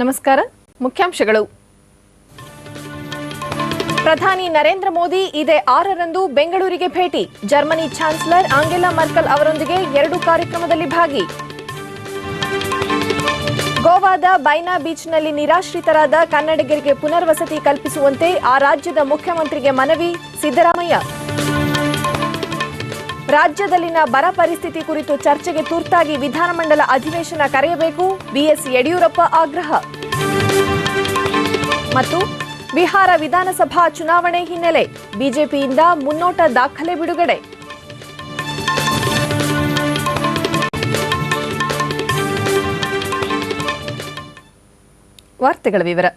ನಮಸ್ಕಾರ. ಮುಖ್ಯಾಂಶಗಳು. ಪ್ರಧಾನಿ ನರೇಂದ್ರ ಮೋದಿ ಇದೇ 6ರಂದು ಬೆಂಗಳೂರಿಗೆ ಭೇಟಿ. ಜರ್ಮನಿ ಚಾನ್ಸಲರ್ ಆಂಗೆಲಾ ಮರ್ಕಲ್ ಅವರೊಂದಿಗೆ 2 ಕಾರ್ಯಕ್ರಮದಲ್ಲಿ ಭಾಗಿ. ಗೋವಾದ ಬೈನಾ ಬೀಚ್ನಲ್ಲಿ ನಿರಾಶ್ರಿತರಾದ ಕನ್ನಡಿಗರಿಗೆ ಪುನರ್ವಸತಿ ಕಲ್ಪಿಸುವಂತೆ ಆ ರಾಜ್ಯದ ಮುಖ್ಯಮಂತ್ರಿಗೆ ಮನವಿ. ಸಿದ್ದರಾಮಯ್ಯ. ರಾಜ್ಯದಲ್ಲಿನ ಬರ ಪರಿಸ್ಥಿತಿ ಕುರಿತು ಚರ್ಚೆಗೆ ತುರ್ತಾಗಿ ವಿಧಾನಮಂಡಲ ಅಧಿವೇಶನ ಕರೆಯಬೇಕು. ಬಿಎಸ್ ಯಡಿಯೂರಪ್ಪ ಆಗ್ರಹ. ಮತ್ತು ಬಿಹಾರ ವಿಧಾನಸಭಾ ಚುನಾವಣೆ ಹಿನ್ನೆಲೆ ಬಿಜೆಪಿಯಿಂದ ಮುನ್ನೋಟ ದಾಖಲೆ ಬಿಡುಗಡೆ. ವಾರ್ತೆಗಳ ವಿವರ.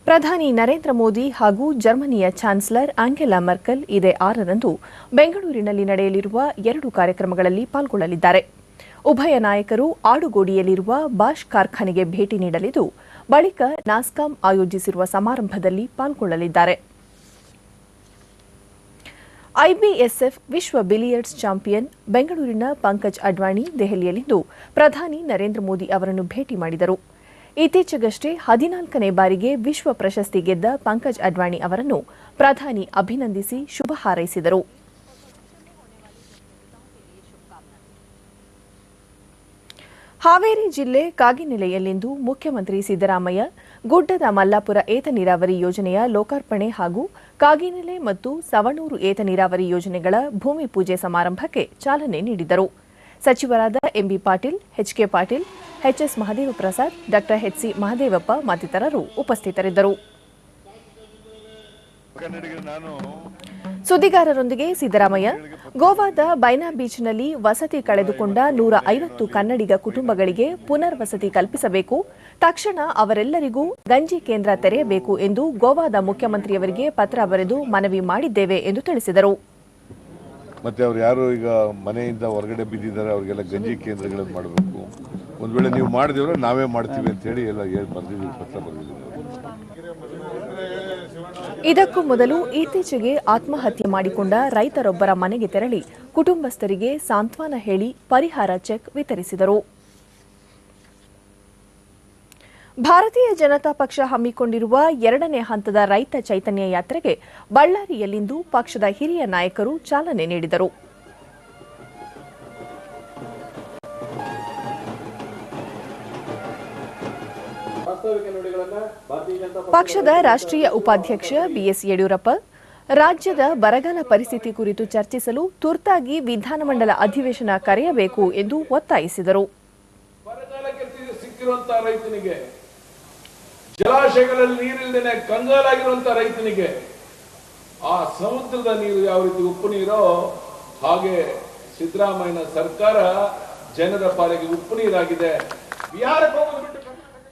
ಪ್ರಧಾನಿ ನರೇಂದ್ರ ಮೋದಿ ಹಾಗೂ ಜರ್ಮನಿಯ ಚಾನ್ಸಲರ್ ಆಂಗೆಲಾ ಮರ್ಕಲ್ ಇದೇ 6ರಂದು ಬೆಂಗಳೂರಿನಲ್ಲಿ ನಡೆಯಲಿರುವ 2 ಕಾರ್ಯಕ್ರಮಗಳಲ್ಲಿ ಪಾಲ್ಗೊಳ್ಳಲಿದ್ದಾರೆ. ಉಭಯ ನಾಯಕರು ಆಡುಗೋಡಿಯಲ್ಲಿರುವ ಬಾಷ್ ಕಾರ್ಖಾನೆಗೆ ಭೇಟಿ ನೀಡಲಿದ್ದು, ಬಳಿಕ ನಾಸ್ಕಾಂ ಆಯೋಜಿಸಿರುವ ಸಮಾರಂಭದಲ್ಲಿ ಪಾಲ್ಗೊಳ್ಳಲಿದ್ದಾರೆ. ಐಬಿಎಸ್ಎಫ್ ವಿಶ್ವ ಬಿಲಿಯರ್ಡ್ಸ್ ಚಾಂಪಿಯನ್ ಬೆಂಗಳೂರಿನ ಪಂಕಜ್ ಅಡ್ವಾಣಿ ದೆಹಲಿಯಲ್ಲಿಂದು ಪ್ರಧಾನಿ ನರೇಂದ್ರ ಮೋದಿ ಅವರನ್ನು ಭೇಟಿ ಮಾಡಿದರು. ಇತ್ತೀಚೆಗಷ್ಟೇ 14ನೇ ಬಾರಿಗೆ ವಿಶ್ವ ಪ್ರಶಸ್ತಿ ಗೆದ್ದ ಪಂಕಜ್ ಅಡ್ವಾಣಿ ಅವರನ್ನು ಪ್ರಧಾನಿ ಅಭಿನಂದಿಸಿ ಶುಭ ಹಾರೈಸಿದರು. ಹಾವೇರಿ ಜಿಲ್ಲೆ ಕಾಗಿನೆಲೆಯಲ್ಲಿಂದು ಮುಖ್ಯಮಂತ್ರಿ ಸಿದ್ದರಾಮಯ್ಯ ಗುಡ್ಡದ ಮಲ್ಲಾಪುರ ಏತ ನೀರಾವರಿ ಯೋಜನೆಯ ಲೋಕಾರ್ಪಣೆ ಹಾಗೂ ಕಾಗಿನೆಲೆ ಮತ್ತು ಸವಣೂರು ಏತ ನೀರಾವರಿ ಯೋಜನೆಗಳ ಭೂಮಿ ಪೂಜೆ ಸಮಾರಂಭಕ್ಕೆ ಚಾಲನೆ ನೀಡಿದರು. ಸಚಿವರಾದ M B Patil, H K Patil, H S Mahadeva Prasad, ಡಾ ಎಚ್ಸಿ ಮಹದೇವಪ್ಪ ಮತ್ತಿತರರು ಉಪಸ್ಥಿತರಿದ್ದರು. ಸುದ್ದಿಗಾರರೊಂದಿಗೆ ಸಿದ್ದರಾಮಯ್ಯ, ಗೋವಾದ ಬೈನಾ ಬೀಚ್ನಲ್ಲಿ ವಸತಿ ಕಳೆದುಕೊಂಡ 150 ಕನ್ನಡಿಗ ಕುಟುಂಬಗಳಿಗೆ ಪುನರ್ವಸತಿ ಕಲ್ಪಿಸಬೇಕು. ತಕ್ಷಣ ಅವರೆಲ್ಲರಿಗೂ ಗಂಜಿ ಕೇಂದ್ರ ತೆರೆಯಬೇಕು ಎಂದು ಗೋವಾದ ಮುಖ್ಯಮಂತ್ರಿಯವರಿಗೆ ಪತ್ರ ಬರೆದು ಮನವಿ ಮಾಡಿದ್ದೇವೆ ಎಂದು ತಿಳಿಸಿದರು. ಮತ್ತೆ ಅವ್ರು ಯಾರು ಈಗ ಮನೆಯಿಂದ ಹೊರಗಡೆ ಬಿದ್ದಿದ್ದಾರೆ ಅವರಿಗೆಲ್ಲ ಗಂಜಿ ಕೇಂದ್ರಗಳನ್ನು ಮಾಡಬೇಕು. ಒಂದು ವೇಳೆ ನೀವು ಮಾಡಿದಿವ್ರೆ ನಾವೇ ಮಾಡ್ತೀವಿ ಅಂತ ಹೇಳಿ ಎಲ್ಲ ಬರ್ದಿದ್ದೀವಿ, ಪತ್ರ ಬರೆದಿದ್ದೀವಿ. ಇದಕ್ಕೂ ಮೊದಲು ಇತ್ತೀಚೆಗೆ ಆತ್ಮಹತ್ಯೆ ಮಾಡಿಕೊಂಡ ರೈತರೊಬ್ಬರ ಮನೆಗೆ ತೆರಳಿ ಕುಟುಂಬಸ್ಥರಿಗೆ ಸಾಂತ್ವನ ಹೇಳಿ ಪರಿಹಾರ ಚೆಕ್ ವಿತರಿಸಿದರು. ಭಾರತೀಯ ಜನತಾ ಪಕ್ಷ ಹಮ್ಮಿಕೊಂಡಿರುವ 2ನೇ ಹಂತದ ರೈತ ಚೈತನ್ಯ ಯಾತ್ರೆಗೆ ಬಳ್ಳಾರಿಯಲ್ಲಿಂದು ಪಕ್ಷದ ಹಿರಿಯ ನಾಯಕರು ಚಾಲನೆ ನೀಡಿದರು. ಪಕ್ಷದ ರಾಷ್ಟ್ರೀಯ ಉಪಾಧ್ಯಕ್ಷ ಬಿಎಸ್ ಯಡಿಯೂರಪ್ಪ ರಾಜ್ಯದ ಬರಗಾಲ ಪರಿಸ್ಥಿತಿ ಕುರಿತು ಚರ್ಚಿಸಲು ತುರ್ತಾಗಿ ವಿಧಾನಮಂಡಲ ಅಧಿವೇಶನ ಕರೆಯಬೇಕು ಎಂದು ಒತ್ತಾಯಿಸಿದರು. ಜಲಾಶಯಗಳಲ್ಲಿ ನೀರಿಲ್ಲದೆ ಕಂಗಾಲಾಗಿರುವಂತಹ ರೈತನಿಗೆ ಆ ಸಮುದ್ರದ ನೀರು ಯಾವ ರೀತಿ ಉಪ್ಪು ನೀರೋ ಹಾಗೆ ಸಿದ್ದರಾಮಯ್ಯನ ಸರ್ಕಾರ ಜನರ ಪಾಲಿಗೆ ಉಪ್ಪು ನೀರಾಗಿದೆ.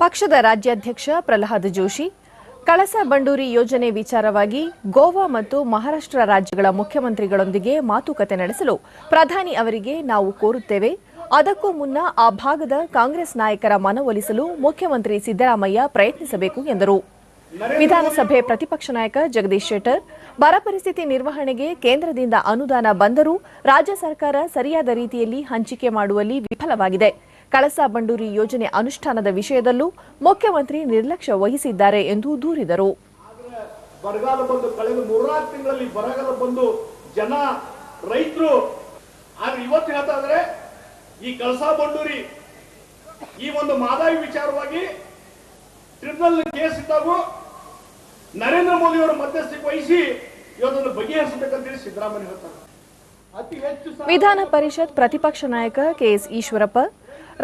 ಪಕ್ಷದ ರಾಜ್ಯಾಧ್ಯಕ್ಷ ಪ್ರಹ್ಲಾದ್ ಜೋಶಿ ಕಳಸಾ ಬಂಡೂರಿ ಯೋಜನೆ ವಿಚಾರವಾಗಿ ಗೋವಾ ಮತ್ತು ಮಹಾರಾಷ್ಟ್ರ ರಾಜ್ಯಗಳ ಮುಖ್ಯಮಂತ್ರಿಗಳೊಂದಿಗೆ ಮಾತುಕತೆ ನಡೆಸಲು ಪ್ರಧಾನಿ ಅವರಿಗೆ ನಾವು ಕೋರುತ್ತೇವೆ. ಅದಕ್ಕೂ ಮುನ್ನ ಆ ಭಾಗದ ಕಾಂಗ್ರೆಸ್ ನಾಯಕರ ಮನವೊಲಿಸಲು ಮುಖ್ಯಮಂತ್ರಿ ಸಿದ್ದರಾಮಯ್ಯ ಪ್ರಯತ್ನಿಸಬೇಕು ಎಂದರು. ವಿಧಾನಸಭೆ ಪ್ರತಿಪಕ್ಷ ನಾಯಕ ಜಗದೀಶ್ ಶೆಟ್ಟರ್ ಬರ ಪರಿಸ್ಥಿತಿ ನಿರ್ವಹಣೆಗೆ ಕೇಂದ್ರದಿಂದ ಅನುದಾನ ಬಂದರೂ ರಾಜ್ಯ ಸರ್ಕಾರ ಸರಿಯಾದ ರೀತಿಯಲ್ಲಿ ಹಂಚಿಕೆ ಮಾಡುವಲ್ಲಿ ವಿಫಲವಾಗಿದೆ. ಕಳಸಾ ಬಂಡೂರಿ ಯೋಜನೆ ಅನುಷ್ಠಾನದ ವಿಷಯದಲ್ಲೂ ಮುಖ್ಯಮಂತ್ರಿ ನಿರ್ಲಕ್ಷ್ಯ ವಹಿಸಿದ್ದಾರೆ ಎಂದು ದೂರಿದರು. ಬರಗಾಲ ಬಂದು ಕಳೆದ 3-4 ತಿಂಗಳಲ್ಲಿ ಬರಗಾಲ ಬಂದು ಜನ ರೈತರು ಆದ್ರೆ ಇವತ್ತು ಹೇಳ್ತಾ ಇದ್ರೆ ಈ ಕಳಸಾ ಬಂಡೂರಿ ಈ ಒಂದು ಮಾದಾಯಿ ವಿಚಾರವಾಗಿ ಟ್ರಿಬ್ಯುನಲ್ ಕೇಸ್ ಇದ್ದಾಗೂ ನರೇಂದ್ರ ಮೋದಿ ಅವರ ಮಧ್ಯಸ್ಥಿಕೆ ವಹಿಸಿ ಇವತ್ತನ್ನು ಬಗೆಹರಿಸಬೇಕಂತ ಹೇಳಿ ಸಿದ್ದರಾಮಯ್ಯ ಹೇಳ್ತಾರೆ. ಅತಿ ಹೆಚ್ಚು ವಿಧಾನ ಪರಿಷತ್ ಪ್ರತಿಪಕ್ಷ ನಾಯಕ ಕೆಎಸ್ ಈಶ್ವರಪ್ಪ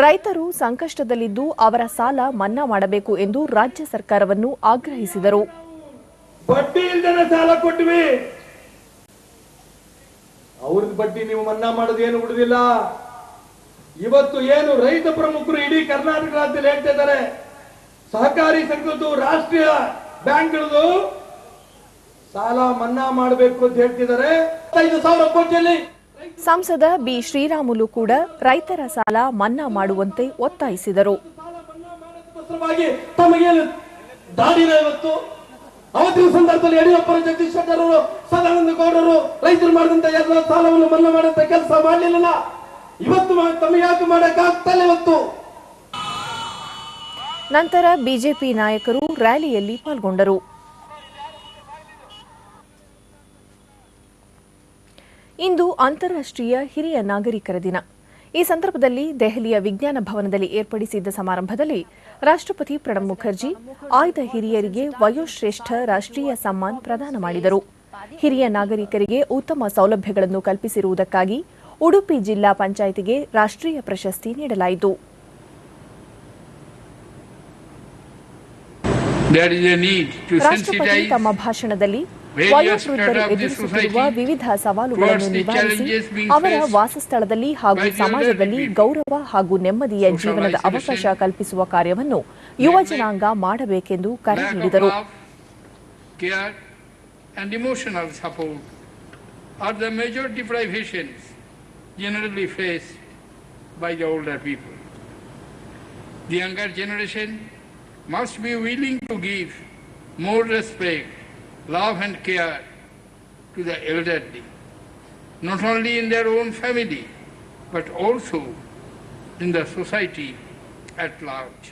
ರೈತರು ಸಂಕಷ್ಟದಲ್ಲಿದ್ದು ಅವರ ಸಾಲ ಮನ್ನಾ ಮಾಡಬೇಕು ಎಂದು ರಾಜ್ಯ ಸರ್ಕಾರವನ್ನು ಆಗ್ರಹಿಸಿದರು. ಬಡ್ಡಿ ಇಲ್ಲದೆ ಸಾಲ ಕೊಟ್ಟಿವಿ, ಅವ್ರದ್ದು ಬಡ್ಡಿ ನೀವು ಮನ್ನಾ ಮಾಡೋದು ಏನು ಉಳಿದಿಲ್ಲ. ಇವತ್ತು ಏನು ರೈತ ಪ್ರಮುಖರು ಇಡೀ ಕರ್ನಾಟಕ ರಾಜ್ಯದಲ್ಲಿ ಹೇಳ್ತಾ ಇದ್ದಾರೆ, ಸಹಕಾರಿ ಸಂಘದ್ದು ರಾಷ್ಟ್ರೀಯ ಬ್ಯಾಂಕ್ಗಳದು ಸಾಲ ಮನ್ನಾ ಮಾಡಬೇಕು ಅಂತ ಹೇಳ್ತಿದ್ದಾರೆ. 5,000 ಕೋಟಿಯಲ್ಲಿ ಸಂಸದ ಬಿ ಶ್ರೀರಾಮುಲು ಕೂಡ ರೈತರ ಸಾಲ ಮನ್ನಾ ಮಾಡುವಂತೆ ಒತ್ತಾಯಿಸಿದರು. ತಮಗೇನು ದಾಡಿನ ಇವತ್ತು ಅವತ್ತಿನ ಸಂದರ್ಭದಲ್ಲಿ ಯಡಿಯೂರಪ್ಪ, ಜಗದೀಶ್ ಶೆಟ್ಟರ್ ಅವರು, ಸದಾನಂದ ಗೌಡರು ರೈತರು ಮಾಡಿದಂತ ಎಲ್ಲ ಸಾಲವನ್ನು ಮನ್ನಾ ಮಾಡುವಂತ ಕೆಲಸ ಮಾಡಲಿಲ್ಲ. ಇವತ್ತು ತಮಗೆ ಯಾಕೆ ಮಾಡಕ್ಕಾಗ್ತಲ್ಲ. ಇವತ್ತು ನಂತರ ಬಿಜೆಪಿ ನಾಯಕರು ರ್ಯಾಲಿಯಲ್ಲಿ ಪಾಲ್ಗೊಂಡರು. ಇಂದು ಅಂತಾರಾಷ್ಟ್ರೀಯ ಹಿರಿಯ ನಾಗರಿಕರ ದಿನ. ಈ ಸಂದರ್ಭದಲ್ಲಿ ದೆಹಲಿಯ ವಿಜ್ಞಾನ ಭವನದಲ್ಲಿ ಏರ್ಪಡಿಸಿದ್ದ ಸಮಾರಂಭದಲ್ಲಿ ರಾಷ್ಟ್ರಪತಿ ಪ್ರಣಬ್ ಮುಖರ್ಜಿ ಆಯ್ದ ಹಿರಿಯರಿಗೆ ವಯೋಶ್ರೇಷ್ಠ ರಾಷ್ಟ್ರೀಯ ಸಮ್ಮಾನ್ ಪ್ರದಾನ ಮಾಡಿದರು. ಹಿರಿಯ ನಾಗರಿಕರಿಗೆ ಉತ್ತಮ ಸೌಲಭ್ಯಗಳನ್ನು ಕಲ್ಪಿಸಿರುವುದಕ್ಕಾಗಿ ಉಡುಪಿ ಜಿಲ್ಲಾ ಪಂಚಾಯಿತಿಗೆ ರಾಷ್ಟ್ರೀಯ ಪ್ರಶಸ್ತಿ ನೀಡಲಾಯಿತು. ರಾಷ್ಟ್ರಪತಿ ತಮ್ಮ ಭಾಷಣದಲ್ಲಿ ವಯೋವೃದ್ಧರು ಎದುರಿಸುತ್ತಿರುವ ವಿವಿಧ ಸವಾಲುಗಳನ್ನು ನಿವಾರಿಸಿ ಅವರ ವಾಸಸ್ಥಳದಲ್ಲಿ ಹಾಗೂ ಸಮಾಜದಲ್ಲಿ ಗೌರವ ಹಾಗೂ ನೆಮ್ಮದಿಯ ಜೀವನದ ಅವಕಾಶ ಕಲ್ಪಿಸುವ ಕಾರ್ಯವನ್ನು ಯುವ ಜನಾಂಗ ಮಾಡಬೇಕೆಂದು ಕರೆ ನೀಡಿದರು. must be willing to give more respect, love and care to the elderly, not only in their own family, but also in the society at large.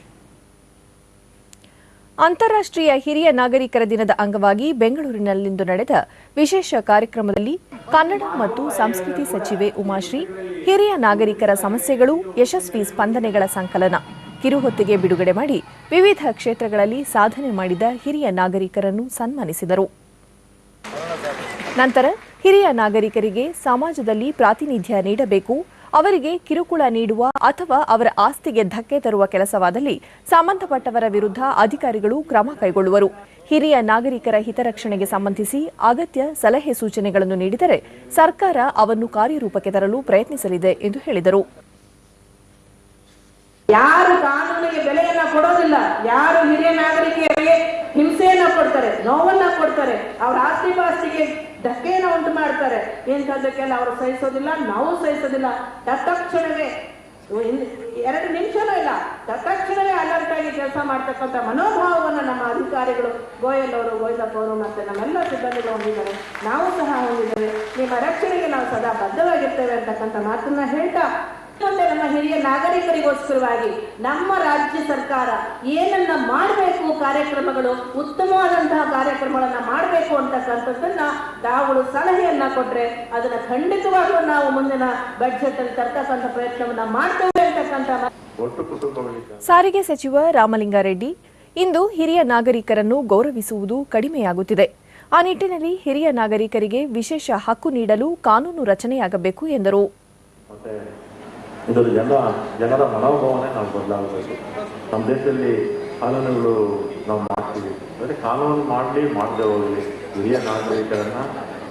ಅಂತಾರಾಷ್ಟ್ರೀಯ ಹಿರಿಯ ನಾಗರಿಕರ ದಿನದ ಅಂಗವಾಗಿ ಬೆಂಗಳೂರಿನಲ್ಲಿಂದು ನಡೆದ ವಿಶೇಷ ಕಾರ್ಯಕ್ರಮದಲ್ಲಿ ಕನ್ನಡ ಮತ್ತು ಸಂಸ್ಕೃತಿ ಸಚಿವೆ ಉಮಾಶ್ರೀ ಹಿರಿಯ ನಾಗರಿಕರ ಸಮಸ್ಯೆಗಳು ಯಶಸ್ವಿ ಸ್ಪಂದನೆಗಳ ಸಂಕಲನ ಕಿರುಹೊತ್ತಿಗೆ ಬಿಡುಗಡೆ ಮಾಡಿ ವಿವಿಧ ಕ್ಷೇತ್ರಗಳಲ್ಲಿ ಸಾಧನೆ ಮಾಡಿದ ಹಿರಿಯ ನಾಗರಿಕರನ್ನು ಸನ್ಮಾನಿಸಿದರು. ನಂತರ ಹಿರಿಯ ನಾಗರಿಕರಿಗೆ ಸಮಾಜದಲ್ಲಿ ಪ್ರಾತಿನಿಧ್ಯ ನೀಡಬೇಕು, ಅವರಿಗೆ ಕಿರುಕುಳ ನೀಡುವ ಅಥವಾ ಅವರ ಆಸ್ತಿಗೆ ಧಕ್ಕೆ ತರುವ ಕೆಲಸವಾದಲ್ಲಿ ಸಂಬಂಧಪಟ್ಟವರ ವಿರುದ್ಧ ಅಧಿಕಾರಿಗಳು ಕ್ರಮ ಕೈಗೊಳ್ಳುವರು. ಹಿರಿಯ ನಾಗರಿಕರ ಹಿತರಕ್ಷಣೆಗೆ ಸಂಬಂಧಿಸಿ ಅಗತ್ಯ ಸಲಹೆ ಸೂಚನೆಗಳನ್ನು ನೀಡಿದರೆ ಸರ್ಕಾರ ಅವನ್ನು ಕಾರ್ಯರೂಪಕ್ಕೆ ತರಲು ಪ್ರಯತ್ನಿಸಲಿದೆ ಎಂದು ಹೇಳಿದರು. ಯಾರು ಕಾನೂನಿಗೆ ಬೆಲೆಯನ್ನ ಕೊಡೋದಿಲ್ಲ, ಯಾರು ಹಿರಿಯ ನಾಗರಿಕರಿಗೆ ಹಿಂಸೆಯನ್ನ ಕೊಡ್ತಾರೆ, ನೋವನ್ನ ಕೊಡ್ತಾರೆ, ಅವರ ಆಸ್ತಿ ಪಾಸ್ತಿಗೆ ಧಕ್ಕೆಯನ್ನು ಉಂಟು ಮಾಡ್ತಾರೆ, ಇಂಥದ್ದಕ್ಕೆಲ್ಲ ಅವರು ಸಹಿಸೋದಿಲ್ಲ, ನಾವು ಸಹಿಸೋದಿಲ್ಲ. ತತ್ಕ್ಷಣವೇ 2 ನಿಮಿಷನೂ ಇಲ್ಲ, ತತ್ಕ್ಷಣವೇ ಅಲರ್ಟ್ ಆಗಿ ಕೆಲಸ ಮಾಡ್ತಕ್ಕಂಥ ಮನೋಭಾವವನ್ನು ನಮ್ಮ ಅಧಿಕಾರಿಗಳು ಗೋಯಲ್ ಅವರು, ಗೋವಿಂದಪ್ಪ ಅವರು ಮತ್ತೆ ನಮ್ಮೆಲ್ಲ ಸಿಬ್ಬಂದಿಗಳು ಹೊಂದಿದ್ದಾರೆ, ನಾವು ಸಹ ಹೊಂದಿದ್ದೇವೆ. ನಿಮ್ಮ ರಕ್ಷಣೆಗೆ ನಾವು ಸದಾ ಬದ್ಧವಾಗಿರ್ತೇವೆ ಅಂತಕ್ಕಂಥ ಮಾತನ್ನ ಹೇಳ್ತಾ ಮತ್ತೆ ನಮ್ಮ ಹಿರಿಯ ನಾಗರಿಕರಿಗೋಸ್ಕರವಾಗಿ ನಮ್ಮ ರಾಜ್ಯ ಸರ್ಕಾರ ಏನನ್ನ ಮಾಡಬೇಕು, ಕಾರ್ಯಕ್ರಮಗಳು ಉತ್ತಮವಾದಂತಹ ಕಾರ್ಯಕ್ರಮಗಳನ್ನ ಮಾಡಬೇಕು ಅಂತಕ್ಕಂಥದ್ದನ್ನ ತಾವುಗಳು ಸಲಹೆಯನ್ನ ಕೊಟ್ರೆ ಅದನ್ನ ಖಂಡಿತವಾಗ್ಲೂ ನಾವು ಮುಂದಿನ ಬಜೆಟ್ ಅಲ್ಲಿ ತರ್ತಕ್ಕಂಥ ಪ್ರಯತ್ನವನ್ನ ಮಾಡ್ತೇವೆ ಅಂತಕ್ಕಂಥ. ಸಾರಿಗೆ ಸಚಿವ ರಾಮಲಿಂಗಾರೆಡ್ಡಿ, ಇಂದು ಹಿರಿಯ ನಾಗರಿಕರನ್ನು ಗೌರವಿಸುವುದು ಕಡಿಮೆಯಾಗುತ್ತಿದೆ. ಆ ನಿಟ್ಟಿನಲ್ಲಿ ಹಿರಿಯ ನಾಗರಿಕರಿಗೆ ವಿಶೇಷ ಹಕ್ಕು ನೀಡಲು ಕಾನೂನು ರಚನೆಯಾಗಬೇಕು ಎಂದರು. ಇದರ ಜನರ ಮನೋಭಾವನೆ ನಾವು ಬದಲಾಗಬೇಕು. ನಮ್ಮ ದೇಶದಲ್ಲಿ ಕಾನೂನುಗಳು ನಾವು ಮಾಡ್ತೀವಿ, ಅಂದರೆ ಕಾನೂನು ಮಾಡದೆ ಹೋಗಲಿ. ಹಿರಿಯ ನಾಗರಿಕರನ್ನು,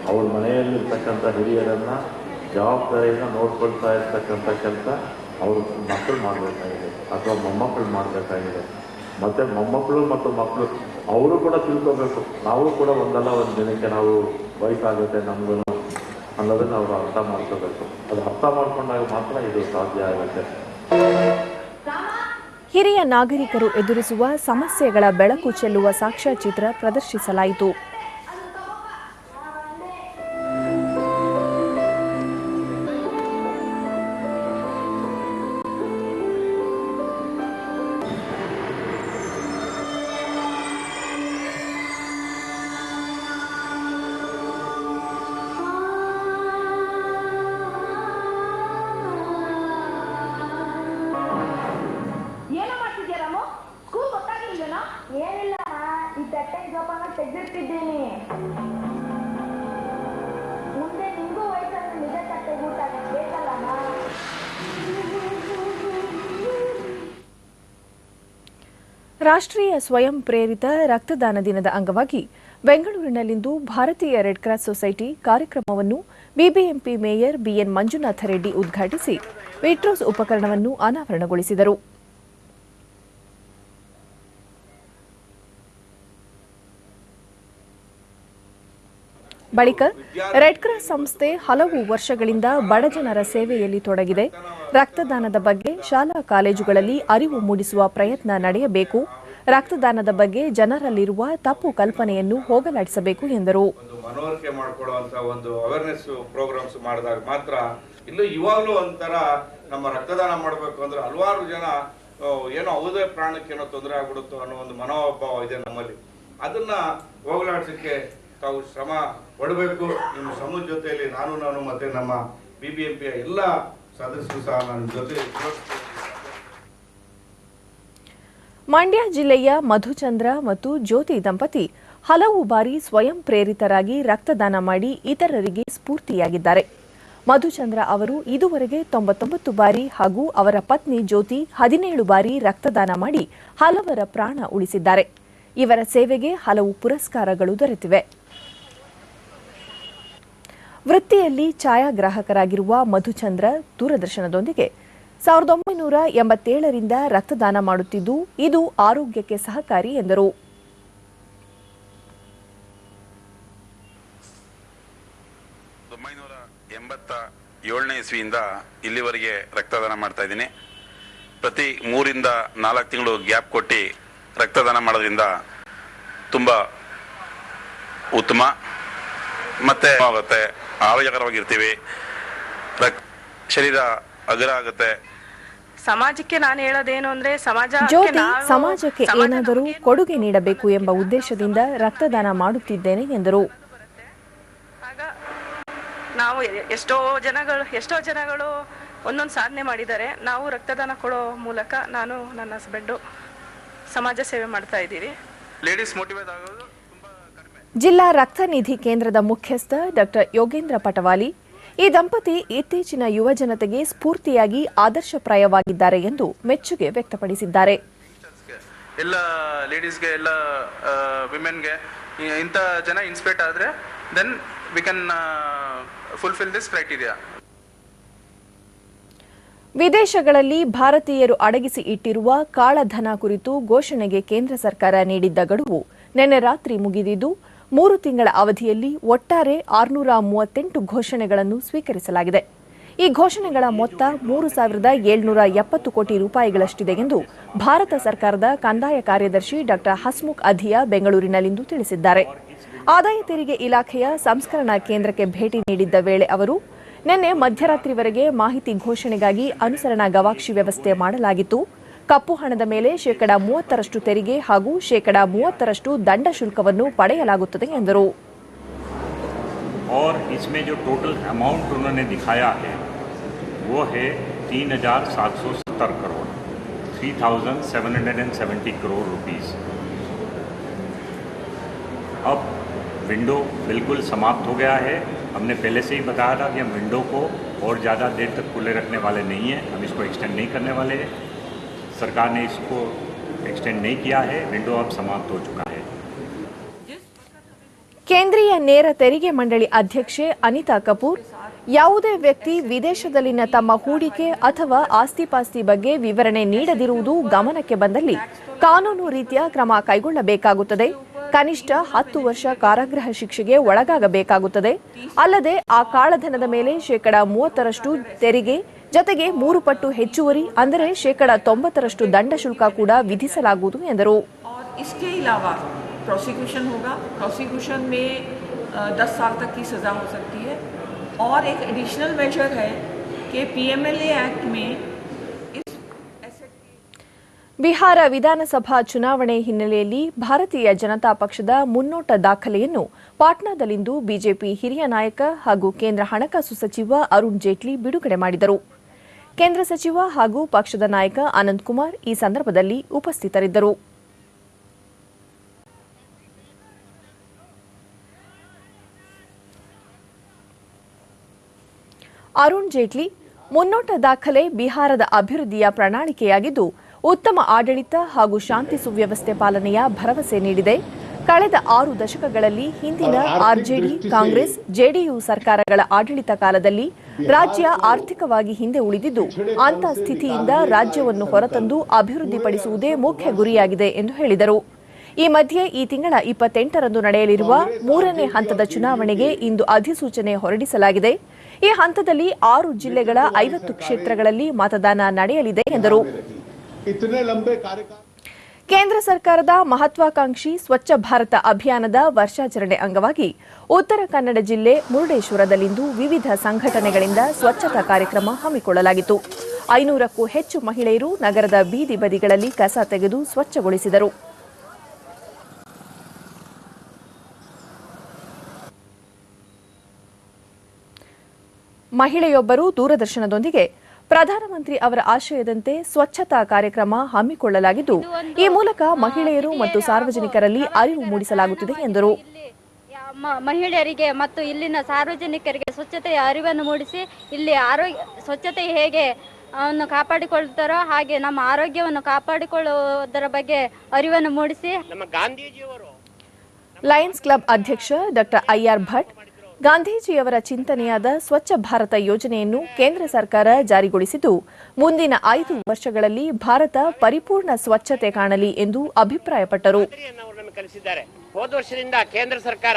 ಅವ್ರ ಮನೆಯಲ್ಲಿರ್ತಕ್ಕಂಥ ಹಿರಿಯರನ್ನು ಜವಾಬ್ದಾರಿಯನ್ನು ನೋಡ್ಕೊಳ್ತಾ ಇರ್ತಕ್ಕಂಥ ಕೆಲಸ ಅವ್ರ ಮಕ್ಕಳು ಮಾಡಬೇಕಾಗಿದೆ ಅಥವಾ ಮೊಮ್ಮಕ್ಕಳು ಮಾಡಬೇಕಾಗಿದೆ. ಮತ್ತು ಮೊಮ್ಮಕ್ಕಳು ಮತ್ತು ಮಕ್ಕಳು ಅವರು ಕೂಡ ತಿಳ್ಕೋಬೇಕು, ನಾವು ಕೂಡ ಒಂದಲ್ಲ ಒಂದು ದಿನಕ್ಕೆ ನಾವು ವಯಸ್ಸಾಗುತ್ತೆ ನಮಗೂ ಅನ್ನೋದನ್ನು ಅವರು ಅರ್ಥ ಮಾಡ್ಕೋಬೇಕು. ಅದು ಅರ್ಥ ಮಾಡ್ಕೊಂಡಾಗ ಮಾತ್ರ ಇದು ಸಾಧ್ಯ ಆಗುತ್ತೆ. ಹಿರಿಯ ನಾಗರಿಕರು ಎದುರಿಸುವ ಸಮಸ್ಯೆಗಳ ಬೆಳಕು ಚೆಲ್ಲುವ ಸಾಕ್ಷ್ಯಚಿತ್ರ ಪ್ರದರ್ಶಿಸಲಾಯಿತು. ತೆಗೆದಿಟ್ಟಿದ್ದೀನಿ, ಮುಂದೆ ನಿಮಗೂ ವಯಸ್ಸನ್ನು ನಿಜ ಕಟ್ಟೆ ಊಟ ಬೇಕಲ್ಲಮ್ಮ. ರಾಷ್ಟ್ರೀಯ ಸ್ವಯಂ ಪ್ರೇರಿತ ರಕ್ತದಾನ ದಿನದ ಅಂಗವಾಗಿ ಬೆಂಗಳೂರಿನಲ್ಲಿಂದು ಭಾರತೀಯ ರೆಡ್ ಕ್ರಾಸ್ ಸೊಸೈಟಿ ಕಾರ್ಯಕ್ರಮವನ್ನು BBMP mayor B N Manjunatha Reddy ಉದ್ಘಾಟಿಸಿ ವಿಟ್ರೋಸ್ ಉಪಕರಣವನ್ನು ಅನಾವರಣಗೊಳಿಸಿದರು. ಬಳಿಕ ರೆಡ್ ಕ್ರಾಸ್ ಸಂಸ್ಥೆ ಹಲವು ವರ್ಷಗಳಿಂದ ಬಡಜನರ ಸೇವೆಯಲ್ಲಿ ತೊಡಗಿದೆ. ರಕ್ತದಾನದ ಬಗ್ಗೆ ಶಾಲಾ ಕಾಲೇಜುಗಳಲ್ಲಿ ಅರಿವು ಮೂಡಿಸುವ ಪ್ರಯತ್ನ ನಡೆಯಬೇಕು. ರಕ್ತದಾನದ ಬಗ್ಗೆ ಜನರಲ್ಲಿರುವ ತಪ್ಪು ಕಲ್ಪನೆಯನ್ನು ಹೋಗಲಾಡಿಸಬೇಕು ಎಂದರು. ಮನವರಿಕೆ ಮಾಡಿಕೊಳ್ಳುವಂತ ಒಂದು ಅವೇರ್ನೆಸ್ ಪ್ರೋಗ್ರಾಮ್ಸ್ ಮಾಡಿದಾಗ ಮಾತ್ರ ಇಲ್ಲೂ ಇವಾಗಲೂ ಒಂಥರ ನಮ್ಮ ರಕ್ತದಾನ ಮಾಡಬೇಕು ಅಂದ್ರೆ ಹಲವಾರು ಜನ ಏನೋ ಯಾವುದೇ ಪ್ರಾಣಕ್ಕೇನೋ ತೊಂದರೆ ಆಗ್ಬಿಡುತ್ತೋ ಅನ್ನೋ ಒಂದು ಮನೋಭಾವ ಇದೆ ನಮ್ಮಲ್ಲಿ. ಅದನ್ನ ಹೋಗಲಾಡಿಸಕ್ಕೆ ತಾವು ಶ್ರಮ ಪಡಬೇಕು. ನಿಮ್ಮ ಶ್ರಮದ ಜೊತೆಯಲ್ಲಿ ನಾನು ಮತ್ತೆ ನಮ್ಮ BBMPಯ ಎಲ್ಲ ಸದಸ್ಯರು ಸಹ ನನ್ನ ಜೊತೆ. ಮಂಡ್ಯ ಜಿಲ್ಲೆಯ ಮಧುಚಂದ್ರ ಮತ್ತು ಜ್ಯೋತಿ ದಂಪತಿ ಹಲವು ಬಾರಿ ಸ್ವಯಂ ಪ್ರೇರಿತರಾಗಿ ರಕ್ತದಾನ ಮಾಡಿ ಇತರರಿಗೆ ಸ್ಫೂರ್ತಿಯಾಗಿದ್ದಾರೆ. ಮಧುಚಂದ್ರ ಅವರು ಇದುವರೆಗೆ 99 ಬಾರಿ ಹಾಗೂ ಅವರ ಪತ್ನಿ ಜ್ಯೋತಿ 17 ಬಾರಿ ರಕ್ತದಾನ ಮಾಡಿ ಹಲವರ ಪ್ರಾಣ ಉಳಿಸಿದ್ದಾರೆ. ಇವರ ಸೇವೆಗೆ ಹಲವು ಪುರಸ್ಕಾರಗಳು ದೊರೆತಿವೆ. ವೃತ್ತಿಯಲ್ಲಿ ಛಾಯಾಗ್ರಾಹಕರಾಗಿರುವ ಮಧುಚಂದ್ರ ದೂರದರ್ಶನದೊಂದಿಗೆ 1987ರಿಂದ ರಕ್ತದಾನ ಮಾಡುತ್ತಿದ್ದು ಇದು ಆರೋಗ್ಯಕ್ಕೆ ಸಹಕಾರಿ ಎಂದರು. 1987ನೇ ಇಸ್ವಿಯಿಂದ ಇಲ್ಲಿವರೆಗೆ ರಕ್ತದಾನ ಮಾಡ್ತಾ ಇದ್ದೀನಿ. ಪ್ರತಿ 3 ರಿಂದ 4 ತಿಂಗಳು ಗ್ಯಾಪ್ ಕೊಟ್ಟು ರಕ್ತದಾನ ಮಾಡೋದ್ರಿಂದ ತುಂಬ ಉತ್ತಮ ಮತ್ತೆ ಆಗುತ್ತೆ, ಆರೋಗ್ಯಕರವಾಗಿರ್ತೀವಿ, ಶರೀರ ಅಗರ ಆಗುತ್ತೆ. ಸಮಾಜಕ್ಕೆ ನಾನು ಹೇಳೋದೇನು ಅಂದ್ರೆ ಸಮಾಜಕ್ಕೆ ಏನಾದರೂ ಕೊಡುಗೆ ನೀಡಬೇಕು ಎಂಬ ಉದ್ದೇಶದಿಂದ ರಕ್ತದಾನ ಮಾಡುತ್ತಿದ್ದೇನೆ ಎಂದರು. ನಾವು ಎಷ್ಟೋ ಜನಗಳು ಒಂದೊಂದು ಸಾಧನೆ ಮಾಡಿದ್ದಾರೆ. ನಾವು ರಕ್ತದಾನ ಕೊಡೋ ಮೂಲಕ ನಾನು ನನ್ನ ಹಸ್ಬೆಂಡು ಸಮಾಜ ಸೇವೆ ಮಾಡ್ತಾ ಇದ್ದೀವಿ. ಲೇಡೀಸ್ ಮೋಟಿವೇಟ್ ಆಗೋದು ಜಿಲ್ಲಾ ರಕ್ತನಿಧಿ ಕೇಂದ್ರದ ಮುಖ್ಯಸ್ಥ ಡಾಕ್ಟರ್ ಯೋಗೇಂದ್ರ ಪಟವಾಲಿ ಈ ದಂಪತಿ ಇತ್ತೀಚಿನ ಯುವ ಜನತೆಗೆ ಸ್ಫೂರ್ತಿಯಾಗಿ ಆದರ್ಶಪ್ರಾಯವಾಗಿದ್ದಾರೆ ಎಂದು ಮೆಚ್ಚುಗೆ ವ್ಯಕ್ತಪಡಿಸಿದ್ದಾರೆ. ಎಲ್ಲ ಲೇಡೀಸ್ಗೆ, ಎಲ್ಲ ವಿಮೆನ್ಗೆ ಇಂಥ ಜನ ಇನ್ಸ್ಪೈರ್ ಆದರೆ then we can fulfil this criteria. ವಿದೇಶಗಳಲ್ಲಿ ಭಾರತೀಯರು ಅಡಗಿಸಿ ಇಟ್ಟಿರುವ ಕಾಳಧನ ಕುರಿತು ಘೋಷಣೆಗೆ ಕೇಂದ್ರ ಸರ್ಕಾರ ನೀಡಿದ್ದ ಗಡುವು ನಿನ್ನೆ ರಾತ್ರಿ ಮುಗಿದಿದ್ದು 3 ತಿಂಗಳ ಅವಧಿಯಲ್ಲಿ ಒಟ್ಟಾರೆ 638 ಘೋಷಣೆಗಳನ್ನು ಸ್ವೀಕರಿಸಲಾಗಿದೆ. ಈ ಘೋಷಣೆಗಳ ಮೊತ್ತ 3,770 ಕೋಟಿ ರೂಪಾಯಿಗಳಷ್ಟಿದೆ ಎಂದು ಭಾರತ ಸರ್ಕಾರದ ಕಂದಾಯ ಕಾರ್ಯದರ್ಶಿ ಡಾಕ್ಟರ್ ಹಸ್ಮುಖ್ ಅಧಿಯಾ ಬೆಂಗಳೂರಿನಲ್ಲಿಂದು ತಿಳಿಸಿದ್ದಾರೆ. ಆದಾಯ ತೆರಿಗೆ ಇಲಾಖೆಯ ಸಂಸ್ಕರಣಾ ಕೇಂದ್ರಕ್ಕೆ ಭೇಟಿ ನೀಡಿದ್ದ ವೇಳೆ ಅವರು ನಿನ್ನೆ ಮಧ್ಯರಾತ್ರಿವರೆಗೆ ಮಾಹಿತಿ ಘೋಷಣೆಗಾಗಿ ಅನುಸರಣಾ ಗವಾಕ್ಷಿ ವ್ಯವಸ್ಥೆ ಮಾಡಲಾಗಿತ್ತು. ಕಪ್ಪು ಹಣದ ಮೇಲೆ 30% ತೆರಿಗೆ ಹಾಗೂ 30% ದಂಡ ಶುಲ್ಕವನ್ನು ಪಡೆಯಲಾಗುತ್ತದೆ ಎಂದರು. और इसमें जो टोटल अमाउंट उन्होंने दिखाया है वो है 3,770 करोड़ 3,770 करोड़ रुपीस. अब विंडो बिल्कुल समाप्त हो गया है. हमने पहले से ही बताया था कि हम विंडो को और ज़्यादा देर तक खुले रखने वाले नहीं हैं. हम इसको एक्सटेंड नहीं करने वाले हैं. सरकार ने इसको एक्सटेंड नहीं किया है. विंडो अब समाप्त हो चुका है. ಕೇಂದ್ರೀಯ ನೇರ ತೆರಿಗೆ ಮಂಡಳಿ ಅಧ್ಯಕ್ಷೆ ಅನಿತಾ ಕಪೂರ್ ಯಾವುದೇ ವ್ಯಕ್ತಿ ವಿದೇಶದಲ್ಲಿನ ತಮ್ಮ ಹೂಡಿಕೆ ಅಥವಾ ಆಸ್ತಿಪಾಸ್ತಿ ಬಗ್ಗೆ ವಿವರಣೆ ನೀಡದಿರುವುದು ಗಮನಕ್ಕೆ ಬಂದಲ್ಲಿ ಕಾನೂನು ರೀತಿಯ ಕ್ರಮ ಕೈಗೊಳ್ಳಬೇಕಾಗುತ್ತದೆ. ಕನಿಷ್ಠ 10 ವರ್ಷ ಕಾರಾಗೃಹ ಶಿಕ್ಷೆಗೆ ಒಳಗಾಗಬೇಕಾಗುತ್ತದೆ. ಅಲ್ಲದೆ ಆ ಕಾಳಧನದ ಮೇಲೆ 30% ತೆರಿಗೆ ಜೊತೆಗೆ 3 ಪಟ್ಟು ಹೆಚ್ಚುವರಿ ಅಂದರೆ 90% ದಂಡ ಶುಲ್ಕ ಕೂಡ ವಿಧಿಸಲಾಗುವುದು ಎಂದರು. प्रोसिक्यूशन होगा. प्रोसिक्यूशन में 10 साल तक की सज़ा हो सकती है. और एक एडिशनल मेजर है कि PMLA एक्ट में ಬಿಹಾರ ವಿಧಾನಸಭಾ ಚುನಾವಣೆ ಹಿನ್ನೆಲೆಯಲ್ಲಿ ಭಾರತೀಯ ಜನತಾ ಪಕ್ಷದ ಮುನ್ನೋಟ ದಾಖಲೆಯನ್ನು ಪಾಟ್ನಾದಲ್ಲಿಂದು ಬಿಜೆಪಿ ಹಿರಿಯ ನಾಯಕ ಹಾಗೂ ಕೇಂದ್ರ ಹಣಕಾಸು ಸಚಿವ ಅರುಣ್ ಜೇಟ್ಲಿ ಬಿಡುಗಡೆ ಮಾಡಿದರು. ಕೇಂದ್ರ ಸಚಿವ ಹಾಗೂ ಪಕ್ಷದ ನಾಯಕ ಅನಂತ್ ಕುಮಾರ್ ಈ ಸಂದರ್ಭದಲ್ಲಿ ಉಪಸ್ಥಿತರಿದ್ದರು. ಅರುಣ್ ಜೇಟ್ಲಿ ಮುನ್ನೋಟ ದಾಖಲೆ ಬಿಹಾರದ ಅಭಿವೃದ್ಧಿಯ ಪ್ರಣಾಳಿಕೆಯಾಗಿದ್ದು ಉತ್ತಮ ಆಡಳಿತ ಹಾಗೂ ಶಾಂತಿ ಸುವ್ಯವಸ್ಥೆ ಪಾಲನೆಯ ಭರವಸೆ ನೀಡಿದೆ. ಕಳೆದ 6 ದಶಕಗಳಲ್ಲಿ ಹಿಂದಿನ ಆರ್ಜೆಡಿ, ಕಾಂಗ್ರೆಸ್, ಜೆಡಿಯು ಸರ್ಕಾರಗಳ ಆಡಳಿತ ಕಾಲದಲ್ಲಿ ರಾಜ್ಯ ಆರ್ಥಿಕವಾಗಿ ಹಿಂದೆ ಉಳಿದಿದ್ದು ಅಂಥ ಸ್ಥಿತಿಯಿಂದ ರಾಜ್ಯವನ್ನು ಹೊರತಂದು ಅಭಿವೃದ್ಧಿಪಡಿಸುವುದೇ ಮುಖ್ಯ ಗುರಿಯಾಗಿದೆ ಎಂದು ಹೇಳಿದರು. ಈ ಮಧ್ಯೆ ಈ ತಿಂಗಳ 28ರಂದು ನಡೆಯಲಿರುವ 3ನೇ ಹಂತದ ಚುನಾವಣೆಗೆ ಇಂದು ಅಧಿಸೂಚನೆ ಹೊರಡಿಸಲಾಗಿದೆ. ಈ ಹಂತದಲ್ಲಿ 6 ಜಿಲ್ಲೆಗಳ 50 ಕ್ಷೇತ್ರಗಳಲ್ಲಿ ಮತದಾನ ನಡೆಯಲಿದೆ ಎಂದರು. ಕೇಂದ್ರ ಸರ್ಕಾರದ ಮಹತ್ವಾಕಾಂಕ್ಷಿ ಸ್ವಚ್ಛ ಭಾರತ ಅಭಿಯಾನದ ವರ್ಷಾಚರಣೆ ಅಂಗವಾಗಿ ಉತ್ತರ ಕನ್ನಡ ಜಿಲ್ಲೆ ಮುರುಡೇಶ್ವರದಲ್ಲಿಂದು ವಿವಿಧ ಸಂಘಟನೆಗಳಿಂದ ಸ್ವಚ್ಛತಾ ಕಾರ್ಯಕ್ರಮ ಹಮ್ಮಿಕೊಳ್ಳಲಾಗಿತ್ತು. 500ಕ್ಕೂ ಹೆಚ್ಚು ಮಹಿಳೆಯರು ನಗರದ ಬೀದಿ ಬದಿಗಳಲ್ಲಿ ಕಸ ತೆಗೆದು ಸ್ವಚ್ಛಗೊಳಿಸಿದರು. ಮಹಿಳೆಯೊಬ್ಬರು ದೂರದರ್ಶನದೊಂದಿಗೆ ಪ್ರಧಾನಮಂತ್ರಿ ಅವರ ಆಶಯದಂತೆ ಸ್ವಚ್ಛತಾ ಕಾರ್ಯಕ್ರಮ ಹಮ್ಮಿಕೊಳ್ಳಲಾಗಿದ್ದು, ಈ ಮೂಲಕ ಮಹಿಳೆಯರು ಮತ್ತು ಸಾರ್ವಜನಿಕರಲ್ಲಿ ಅರಿವು ಮೂಡಿಸಲಾಗುತ್ತಿದೆ ಎಂದರು. ಮಹಿಳೆಯರಿಗೆ ಮತ್ತು ಇಲ್ಲಿನ ಸಾರ್ವಜನಿಕರಿಗೆ ಸ್ವಚ್ಛತೆಯ ಅರಿವನ್ನು ಮೂಡಿಸಿ ಇಲ್ಲಿ ಸ್ವಚ್ಛತೆ ಹೇಗೆ ಅನ್ನು ಕಾಪಾಡಿಕೊಳ್ಳುತ್ತಾರೋ ಹಾಗೆ ನಮ್ಮ ಆರೋಗ್ಯವನ್ನು ಕಾಪಾಡಿಕೊಳ್ಳುವುದರ ಬಗ್ಗೆ ಅರಿವನ್ನು ಮೂಡಿಸಿ ನಮ್ಮ ಗಾಂಧೀಜಿಯವರು ಲಯನ್ಸ್ ಕ್ಲಬ್ ಅಧ್ಯಕ್ಷ ಡಾ IR ಭಟ್ ಗಾಂಧೀಜಿಯವರ ಚಿಂತನೆಯಾದ ಸ್ವಚ್ಛ ಭಾರತ ಯೋಜನೆಯನ್ನು ಕೇಂದ್ರ ಸರ್ಕಾರ ಜಾರಿಗೊಳಿಸಿದ್ದು, ಮುಂದಿನ 5 ವರ್ಷಗಳಲ್ಲಿ ಭಾರತ ಪರಿಪೂರ್ಣ ಸ್ವಚ್ಛತೆ ಕಾಣಲಿ ಎಂದು ಅಭಿಪ್ರಾಯಪಟ್ಟರು. ಕಲಿಸಿದ್ದಾರೆ. ಹೋದ ವರ್ಷದಿಂದ ಕೇಂದ್ರ ಸರ್ಕಾರ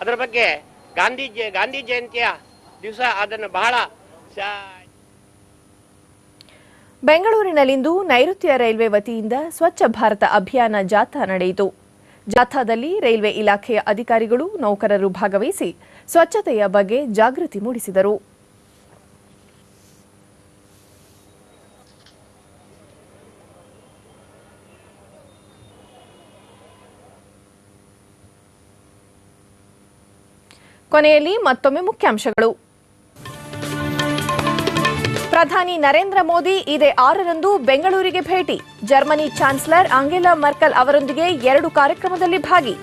ಅದರ ಬಗ್ಗೆ ಗಾಂಧಿ ಜಯಂತಿಯ ದಿವಸ ಅದನ್ನು ಬಹಳ ಬೆಂಗಳೂರಿನಲ್ಲಿಂದು ನೈಋತ್ಯ ರೈಲ್ವೆ ವತಿಯಿಂದ ಸ್ವಚ್ಛ ಭಾರತ ಅಭಿಯಾನ ಜಾಥಾ ನಡೆಯಿತು. ಜಾಥಾದಲ್ಲಿ ರೈಲ್ವೆ ಇಲಾಖೆಯ ಅಧಿಕಾರಿಗಳು, ನೌಕರರು ಭಾಗವಹಿಸಿ ಸ್ವಚ್ಛತೆಯ ಬಗ್ಗೆ ಜಾಗೃತಿ ಮೂಡಿಸಿದರು. ಕೊನೆಯಲ್ಲಿ ಮತ್ತೊಮ್ಮೆ ಮುಖ್ಯಾಂಶಗಳು. ಪ್ರಧಾನಿ ನರೇಂದ್ರ ಮೋದಿ ಇದೇ 6ರಂದು ಬೆಂಗಳೂರಿಗೆ ಭೇಟಿ. ಜರ್ಮನಿ ಚಾನ್ಸಲರ್ ಆಂಗೆಲಾ ಮರ್ಕಲ್ ಅವರೊಂದಿಗೆ 2 ಕಾರ್ಯಕ್ರಮದಲ್ಲಿ ಭಾಗಿ.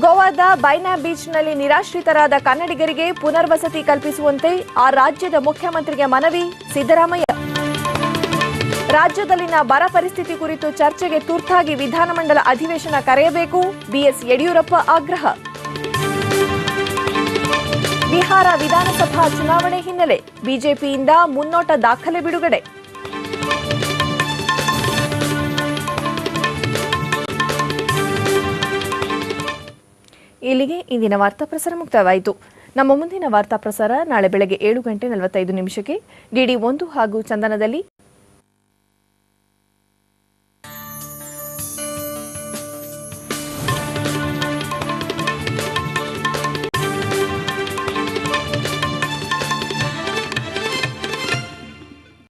ಗೋವಾದ ಬೈನಾ ಬೀಚ್ನಲ್ಲಿ ನಿರಾಶ್ರಿತರಾದ ಕನ್ನಡಿಗರಿಗೆ ಪುನರ್ವಸತಿ ಕಲ್ಪಿಸುವಂತೆ ಆ ರಾಜ್ಯದ ಮುಖ್ಯಮಂತ್ರಿಗೆ ಮನವಿ, ಸಿದ್ದರಾಮಯ್ಯ. ರಾಜ್ಯದಲ್ಲಿನ ಬರ ಪರಿಸ್ಥಿತಿ ಕುರಿತು ಚರ್ಚೆಗೆ ತುರ್ತಾಗಿ ವಿಧಾನಮಂಡಲ ಅಧಿವೇಶನ ಕರೆಯಬೇಕು, BS ಯಡಿಯೂರಪ್ಪ ಆಗ್ರಹ. ಬಿಹಾರ ವಿಧಾನಸಭಾ ಚುನಾವಣೆ ಹಿನ್ನೆಲೆ ಬಿಜೆಪಿಯಿಂದ ಮುನ್ನೋಟ ದಾಖಲೆ ಬಿಡುಗಡೆ. ಇಲ್ಲಿಗೆ ಇಂದಿನ ವಾರ್ತಾ ಪ್ರಸಾರ ಮುಕ್ತಾಯವಾಯಿತು. ನಮ್ಮ ಮುಂದಿನ ವಾರ್ತಾ ಪ್ರಸಾರ ನಾಳೆ ಬೆಳಗ್ಗೆ 7:45 DD 1 ಹಾಗೂ ಚಂದನದಲ್ಲಿ